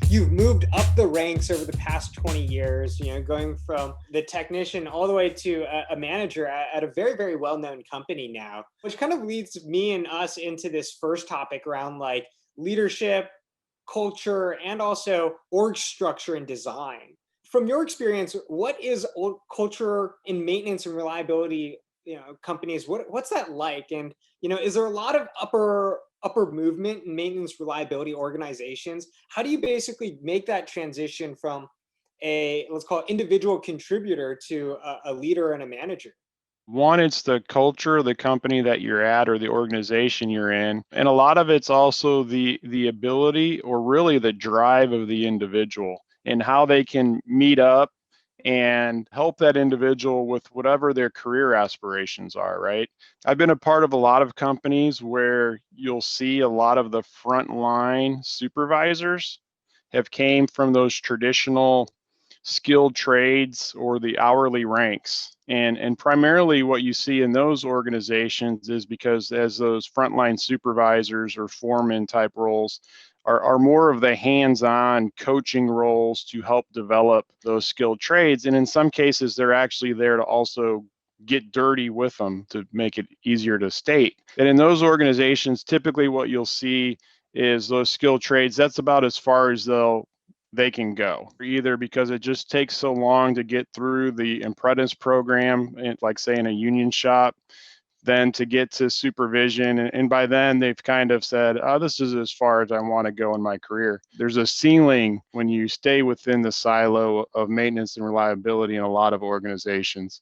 You've moved up the ranks over the past 20 years, going from the technician all the way to a manager at a very, very well-known company now, which kind of leads me and us into this first topic around like leadership, culture, and also org structure and design. From your experience, what is culture in maintenance and reliability, companies? What's that like? And is there a lot of upper movement in maintenance reliability organizations? How do you basically make that transition from a, let's call it, individual contributor to a leader and a manager? One, it's the culture of the company that you're at or the organization you're in. And a lot of it's also the ability or really the drive of the individual and how they can meet up and help that individual with whatever their career aspirations are, right? I've been a part of a lot of companies where you'll see a lot of the frontline supervisors have came from those traditional skilled trades or the hourly ranks. And primarily what you see in those organizations is because as those frontline supervisors or foreman type roles are more of the hands-on coaching roles to help develop those skilled trades. And in some cases, they're actually there to also get dirty with them to make it easier to state. And in those organizations, typically what you'll see is those skilled trades, that's about as far as they can go, either because it just takes so long to get through the apprentice program, like say in a union shop, then to get to supervision. And by then they've kind of said, oh, this is as far as I want to go in my career. There's a ceiling when you stay within the silo of maintenance and reliability in a lot of organizations.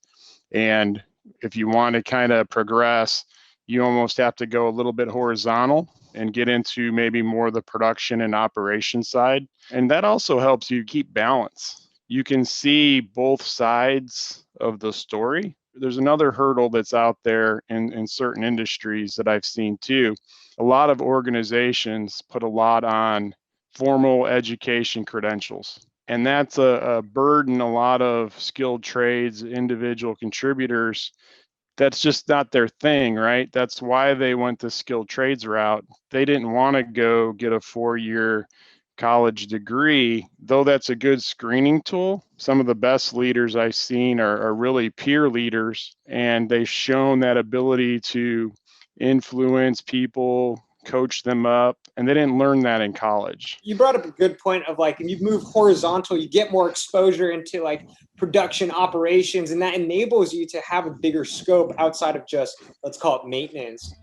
And if you want to kind of progress, you almost have to go a little bit horizontal and get into maybe more the production and operation side. And that also helps you keep balance. You can see both sides of the story. There's another hurdle that's out there in certain industries that I've seen too. A lot of organizations put a lot on formal education credentials. And that's a burden a lot of skilled trades, individual contributors, that's just not their thing, right? That's why they went the skilled trades route. They didn't want to go get a 4-year college degree, though that's a good screening tool. Some of the best leaders I've seen are really peer leaders, and they've shown that ability to influence people, coach them up, and they didn't learn that in college. You brought up a good point of like, and you move horizontal, you get more exposure into like production operations, and that enables you to have a bigger scope outside of just, let's call it, maintenance.